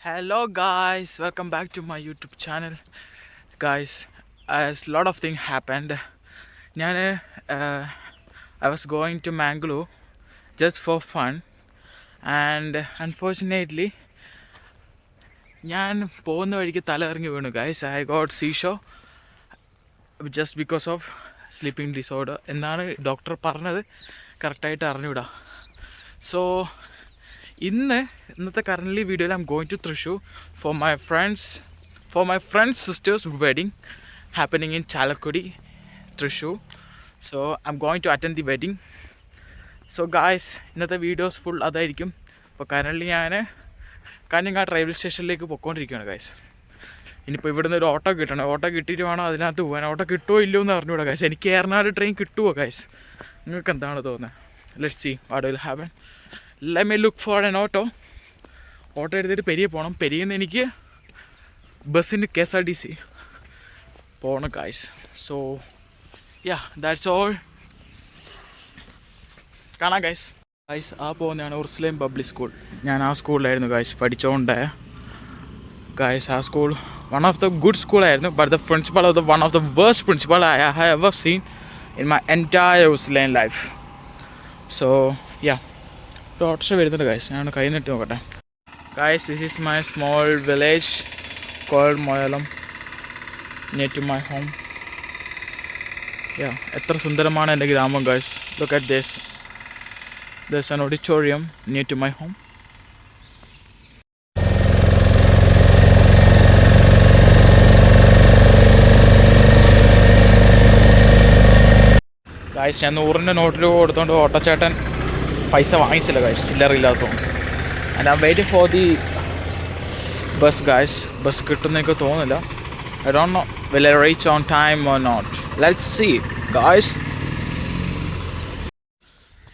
Hello guys, welcome back to my YouTube channel. Guys, as lot of things happened. I was going to Mangalore just for fun, and unfortunately ഞാൻ പോകുന്ന വഴിക്ക് തലകറങ്ങി വീണു guys. I got seizure just because of sleeping disorder എന്നാണ് doctor പറഞ്ഞത്. കറക്റ്റായിട്ട് അറിഞ്ഞൂടാ. So ഇന്നത്തെ കറൻ്റ്ലി വീഡിയോയിൽ I'm going to Thrissur for my friend's sister's wedding happening in Chalakudy, Thrissur. So I'm going to attend the wedding. So guys, ഇന്നത്തെ videos full അതായിരിക്കും. അപ്പോൾ currently ഞാൻ കാഞ്ഞങ്ങാട് റെയിൽവേ സ്റ്റേഷനിലേക്ക് പോയിക്കൊണ്ടിരിക്കുകയാണ് ഗായ്സ്. ഇനിയിപ്പോൾ ഇവിടുന്ന് ഒരു ഓട്ടോ കിട്ടണം. ഓട്ടോ കിട്ടിയിട്ട് വേണം അതിനകത്ത് പോകാൻ. ഓട്ടോ കിട്ടുമോ ഇല്ലയോ എന്ന് അറിഞ്ഞൂടാ ഗായ്സ്. എനിക്ക് എറണാട് ട്രെയിൻ കിട്ടുമോ ഗായ്സ്? നിങ്ങൾക്ക് എന്താണ് തോന്നുന്നത്? Let's see what will happen. Let me look for an auto എടുത്തിട്ട് പെരിയ പോകണം. പെരിയെന്ന് എനിക്ക് ബസ്സിന് KSRTC പോകണം guys. So yeah, that's all. കാണാം ഗായ്സ്. ആ പോകുന്നതാണ് ഉർസ്ലേം പബ്ലിക് സ്കൂൾ. ഞാൻ ആ സ്കൂളിലായിരുന്നു ഗായ്സ് പഠിച്ചുകൊണ്ട്. ഗായ്സ്, ആ school one of the good സ്കൂളായിരുന്നു. But the principal of the one of the worst principal I have ever seen in my entire ഉർസ്ലേം ലൈഫ്. സോ യാ, ഒരു ഓട്ടോറിക്ഷ വരുന്നുണ്ട് ഗായ്സ്. ഞാൻ കൈ നീട്ടി നോക്കട്ടെ. Guys, this is my small village called Moyalam, near to my home. Yeah, എത്ര സുന്ദരമാണ് എൻ്റെ ഗ്രാമം guys. Look at this. There's an auditorium near to my home. Guys, ഞാൻ 100 നോട്ട് രൂപ കൊടുത്തോണ്ട് ഓട്ടോച്ചേട്ടൻ പൈസ വാങ്ങിച്ചില്ല ഗായ്സ്, ചില്ലറില്ലാത്തതുകൊണ്ട്. And I'm waiting for the bus guys. Bus കിട്ടുമെന്ന് എനിക്ക് തോന്നുന്നില്ല. I don't know will I reach on time or not. Let's see guys.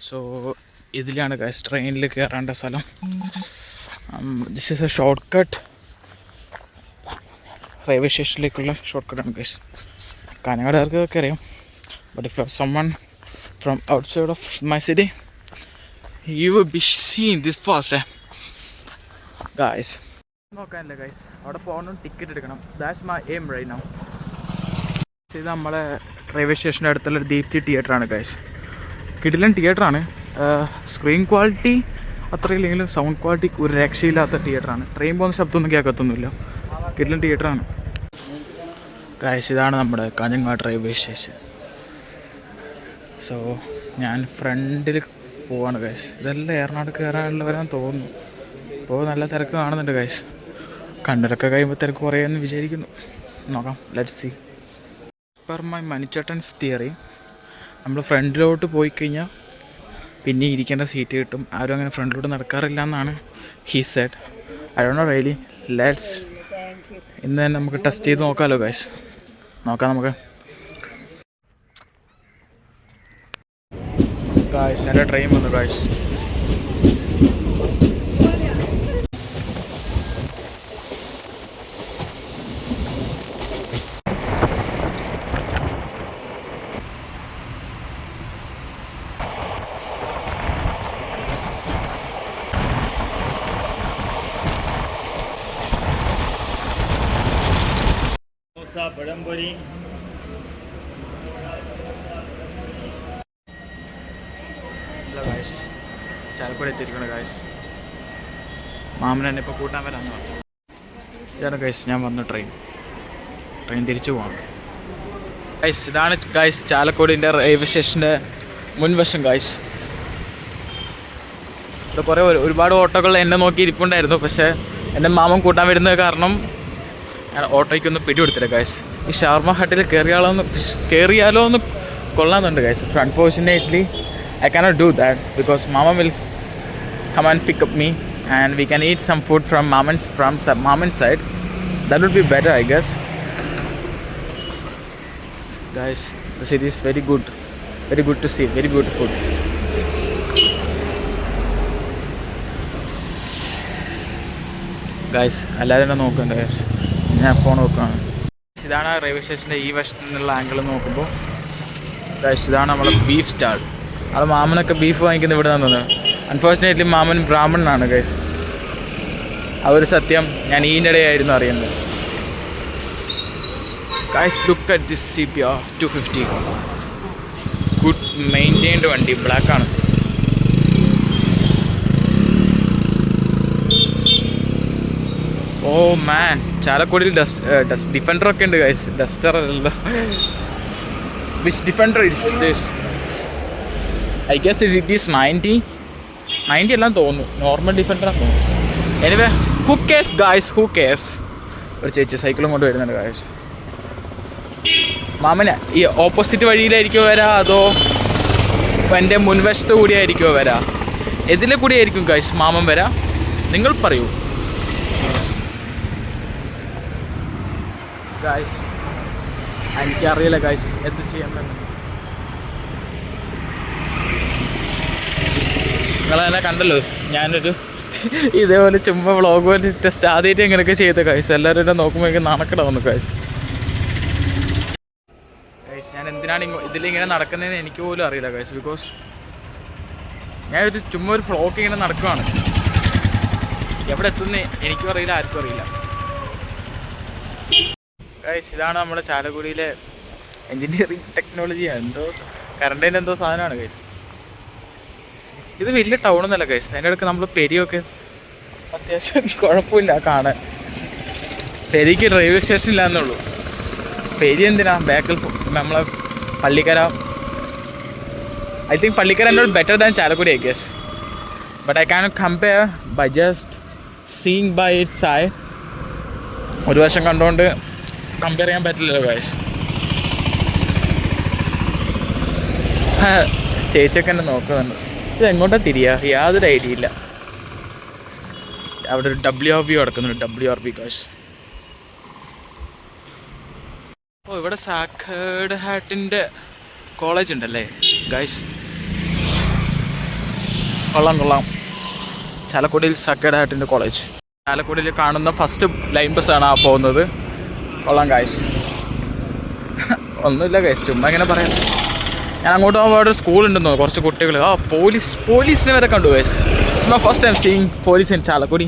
So ഇതിലാണ് ഗൈസ് ട്രെയിനിൽ കയറേണ്ട സ്ഥലം. This is a short cut, railway സ്റ്റേഷനിലേക്കുള്ള ഷോർട്ട് കട്ടാണ് ഗൈസ്. കാഞ്ഞങ്ങാടുകാർക്ക് ഇതൊക്കെ അറിയാം. But if someone from outside of my city, you will be seeing this first guys. നോക്കാനില്ല ഗൈസ്, അവിടെ പോകണം, ടിക്കറ്റ് എടുക്കണം. That's my aim right now. ഇത് നമ്മളെ റെയിൽവേ സ്റ്റേഷൻ്റെ അടുത്തുള്ള ദീപ്തി തിയേറ്ററാണ് ഗൈസ്. കിടിലൻ തിയേറ്ററാണ്. സ്ക്രീൻ ക്വാളിറ്റി അത്ര ഇല്ലെങ്കിലും സൗണ്ട് ക്വാളിറ്റി ഒരു രക്ഷയില്ലാത്ത തിയേറ്ററാണ്. ട്രെയിൻ പോകുന്ന ശബ്ദമൊന്നും കേൾക്കത്തൊന്നുമില്ല. കിടിലൻ തിയേറ്ററാണ് ഗായ്സ്. ഇതാണ് നമ്മുടെ കാഞ്ഞങ്ങാട് റെയിൽവേ സ്റ്റേഷൻ. സോ ഞാൻ ഫ്രണ്ടിൽ പോവാണ് ഗായ്സ്. ഇതെല്ലാം എറണാട് കയറാനുള്ളവരാന്ന് തോന്നുന്നു. ഇപ്പോൾ നല്ല തിരക്ക് കാണുന്നുണ്ട് ഗായ്സ്. കണ്ണൂരൊക്കെ കഴിയുമ്പോൾ തിരക്ക് കുറയുമെന്ന് വിചാരിക്കുന്നു. നോക്കാം, ലെറ്റ്സ് സീ. പെർ മൈ മണിച്ചേട്ടൻസ് തിയറി, നമ്മൾ ഫ്രണ്ടിലോട്ട് പോയി കഴിഞ്ഞാൽ പിന്നെ ഇരിക്കേണ്ട സീറ്റ് കിട്ടും. ആരും അങ്ങനെ ഫ്രണ്ടിലോട്ട് നടക്കാറില്ല എന്നാണ് he said. I don't no really. Let's ഇന്ന് തന്നെ നമുക്ക് ടെസ്റ്റ് ചെയ്ത് നോക്കാമല്ലോ ഗൈസ്. നോക്കാം നമുക്ക്. ഗൈസ്, എൻ്റെ ട്രെയിൻ വന്നു ഗൈസ്. പഴംപൊരി, ചാലക്കുടി എത്തിയിരിക്കണം ഗായ്സ്. മാമൻ എന്നെ ഇപ്പോൾ കൂട്ടാൻ വരാമെന്ന് പറഞ്ഞു. ഇതാണ് ഗൈസ് ഞാൻ വന്ന ട്രെയിൻ തിരിച്ചു പോകണം ഗൈസ്. ഇതാണ് ഗൈസ് ചാലക്കുടിൻ്റെ റെയിൽവേ സ്റ്റേഷൻ്റെ മുൻവശം ഗൈസ്. ഇവിടെ ഒരുപാട് ഓട്ടോകൾ എന്നെ നോക്കി ഇരിപ്പുണ്ടായിരുന്നു. പക്ഷേ എൻ്റെ മാമൻ കൂട്ടാൻ വരുന്നത് കാരണം ഞാൻ ഓട്ടോയ്ക്കൊന്നും പിടികൊടുത്തില്ല ഗൈസ്. ഈ ഷവർമ ഹട്ടിൽ കയറിയാലോ എന്ന് കൊള്ളാമെന്നുണ്ട് guys. Unfortunately I cannot do that because Mama will come and pick up me and we can eat some food from Mama's side. That would be better, I guess. Guys, the city is very good to see, very beautiful. Guys, എല്ലാവരും നോക്കണ്ട guys. ഞാൻ phone നോക്കുകയാണ്. ഇതാണ് railway സ്റ്റേഷൻ്റെ ഈ വശത്തു നിന്നുള്ള angle നോക്കുമ്പോൾ ഗൈസ്. ഇതാണ് നമ്മുടെ ബീഫ് സ്റ്റാൾ. അത് മാമനൊക്കെ ബീഫ് വാങ്ങിക്കുന്നത് ഇവിടെ നിന്നാണ്. അൺഫോർച്ചുനേറ്റ്ലി മാമൻ ബ്രാഹ്മണനാണ് ഗൈസ്. ആ ഒരു സത്യം ഞാൻ ഈയിടെയായിരുന്നു അറിയുന്നത്. Guys look at this CBR 250. Good maintained വണ്ടി, ബ്ലാക്കാണ്. ഓ മാൻ, ചാലക്കുടിയിൽ ഡസ്റ്റ് ഡിഫൻഡറൊക്കെ ഉണ്ട് ഗൈസ്. ഡസ്റ്റർ അല്ലല്ലോ. Which Defender it's this? I guess it is 90 എല്ലാം തോന്നുന്നു. നോർമൽ ഡിഫൻഡറാന്ന് തോന്നുന്നു. Anyway who cares guys, who cares. ഒരു ചേച്ചി സൈക്കിളും കൊണ്ട് വരുന്നുണ്ട് ഗൈസ്. മാമന് ഈ ഓപ്പോസിറ്റ് വഴിയിലായിരിക്കുമോ വരാ, അതോ എൻ്റെ മുൻവശത്ത് കൂടിയായിരിക്കുമോ വരാ? ഇതിലെ കൂടിയായിരിക്കും ഗൈസ് മാമൻ വരാ? നിങ്ങൾ പറയൂ ഗൈസ്. എനിക്കറിയില്ല ഗൈസ് എന്ത് ചെയ്യാൻ. നിങ്ങളെന്നെ കണ്ടല്ലോ, ഞാനൊരു ഇതേപോലെ ചുമ്മാ വ്ളോഗ് പോലെ ടെസ്റ്റ് ആദ്യമായിട്ട് എങ്ങനെയൊക്കെ ചെയ്ത ഗൈസ്. എല്ലാവരും എന്നെ നോക്കുമ്പോൾ എനിക്ക് നാണക്കേടാവുന്നു ഗൈസ്. ഞാൻ എന്തിനാണ് ഇതിലിങ്ങനെ നടക്കുന്നതെന്ന് എനിക്ക് പോലും അറിയില്ല ഗൈസ്. ബിക്കോസ് ഞാനൊരു ചുമ്മാ ഒരു ഫ്ലോക്ക് ഇങ്ങനെ നടക്കുകയാണ്. എവിടെ എത്തുന്നേ എനിക്കും അറിയില്ല, ആർക്കും അറിയില്ല ഗൈസ്. ഇതാണ് നമ്മുടെ ചാലക്കുടിയിലെ എൻജിനീയറിങ് ടെക്നോളജി, എന്തോ കറണ്ടിൻ്റെ എന്തോ സാധനമാണ് ഗൈസ്. ഇത് വലിയ ടൗണൊന്നുമല്ല ഗൈസ്. അതിൻ്റെ ഇടയ്ക്ക് നമ്മൾ പെരിയൊക്കെ അത്യാവശ്യം കുഴപ്പമില്ല കാണാൻ. പെരിക്ക് റെയിൽവേ സ്റ്റേഷൻ ഇല്ലാന്നുള്ളൂ. പെരി എന്തിനാ ബാക്കിൽ നമ്മളെ Pallikkara. I think Pallikkara not better than Chalakudy I guess. But I can compare by just seeing by its side. ഒരു വർഷം കണ്ടുകൊണ്ട് കമ്പയർ ചെയ്യാൻ പറ്റില്ലല്ലോ ഗൈസ്. ചേച്ചിയൊക്കെ എന്നെ നോക്കുന്നുണ്ട്. ഇത് എങ്ങോട്ടാണ് തിരിയുക യാതൊരു ഐഡിയ ഇല്ല. അവിടെ ഒരു WRB കിടക്കുന്നുണ്ട്, WRB ഗൈസ്. ഓ, ഇവിടെ സാക്രഡ് ഹാർട്ടിൻ്റെ കോളേജ് ഉണ്ടല്ലേ ഗൈസ്. കൊള്ളാം. ചാലക്കുടിയിൽ സാക്രഡ് ഹാർട്ടിൻ്റെ കോളേജ്. ചാലക്കുടിയിൽ കാണുന്ന ഫസ്റ്റ് ലൈൻ ബസ്സാണ് ആ പോകുന്നത്. കൊള്ളാം ഗൈസ്. ഒന്നുമില്ല ഗൈസ്, ചുമ്മാ ഇങ്ങനെ പറയാം. ഞാൻ അങ്ങോട്ട് പോകുമ്പോൾ അവിടെ ഒരു സ്കൂളുണ്ടെന്ന് തോന്നുന്നു, കുറച്ച് കുട്ടികൾ. പോലീസിനെ വരെ കണ്ടു guys. It's my first time seeing police in Chalakudy.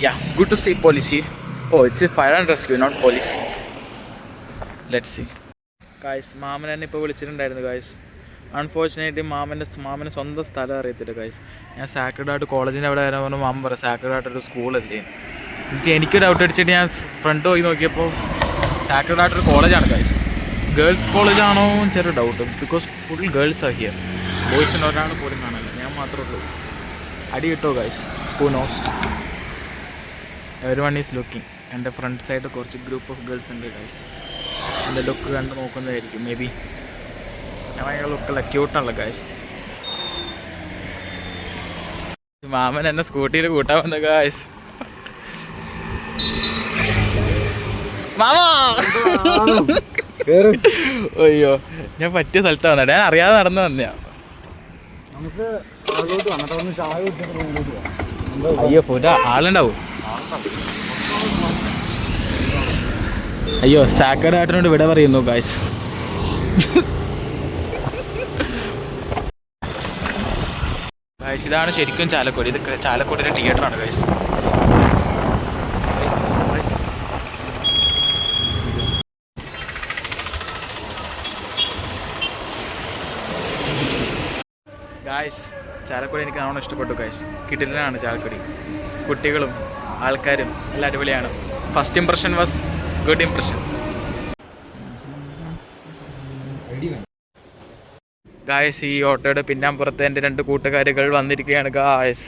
Yeah, good to see police. Oh, it's fire and rescue, not police. Let's see guys. മാമൻ എന്നെ ഇപ്പോൾ വിളിച്ചിട്ടുണ്ടായിരുന്നു ഗൈസ്. അൺഫോർച്ചുനേറ്റ്ലി മാമന് സ്വന്തം സ്ഥലം അറിയത്തില്ല ഗൈസ്. ഞാൻ സാക്രഡ് ഹാർട്ട് കോളേജിൻ്റെ അവിടെ വരാൻ പറഞ്ഞു. മാമൻ പറയാം സാക്രഡ് ഹാർട്ട് ഒരു സ്കൂളല്ലേ. എനിക്കൊരു ഡൗട്ട് അടിച്ചിട്ട് ഞാൻ ഫ്രണ്ട് പോയി നോക്കിയപ്പോൾ സാക്രഡ് ഹാർട്ട് ഒരു കോളേജാണ് ഗൈസ്. ഗേൾസ് കോളേജാണോ ചെറിയ ഡൗട്ട്. ബിക്കോസ് ഫുൾ ഗേൾസ് ആ ഹിയർ. ബോയ്സിന് ഒരാൾ പോലും കാണാനില്ല, ഞാൻ മാത്രമേ ഉള്ളൂ. അടി കിട്ടോ guys, who knows. Everyone is looking. എൻ്റെ ഫ്രണ്ട് സൈഡ് കുറച്ച് ഗ്രൂപ്പ് ഓഫ് ഗേൾസ് ഉണ്ട് ഗൈസ്. എൻ്റെ ലുക്ക് കണ്ട് നോക്കുന്നതായിരിക്കും മേ ബി. ഞാൻ ഭയങ്കര ലുക്കല്ല, ക്യൂട്ടാണല്ലോ ഗൈസ്. മാമൻ എന്നെ സ്കൂട്ടിയിൽ കൂട്ടാൻ വന്ന ഗൈസ്. മാമാ അയ്യോ, ഞാൻ പറ്റിയ സ്ഥലത്താണ് വന്നത്. ഞാൻ അറിയാതെ നടന്നു വന്നയാ. അയ്യോ ഫുഡ് ആളുണ്ടാവും. അയ്യോ, സാക്രഡ് ഹാർട്ടിനോട് വിട പറയുന്നു ഗൈസ്. ഗൈസ് ഇതാണ് ശരിക്കും ചാലക്കുടി. ഇത് ചാലക്കുടിയിലെ തിയേറ്ററാണ് ഗൈസ്. ഗൈസ് ചാലക്കുടി എനിക്ക് നല്ലോണം ഇഷ്ടപ്പെട്ടു ഗൈസ്. കിടിലനാണ് ചാലക്കുടി. കുട്ടികളും ആൾക്കാരും എല്ലാം അടിപൊളിയാണ്. First impression was good impression. Guys ഈ ഓട്ടോയുടെ പിന്നാമ്പുറത്ത് എൻ്റെ 2 കൂട്ടുകാരികൾ വന്നിരിക്കുകയാണ് ഗായ്സ്.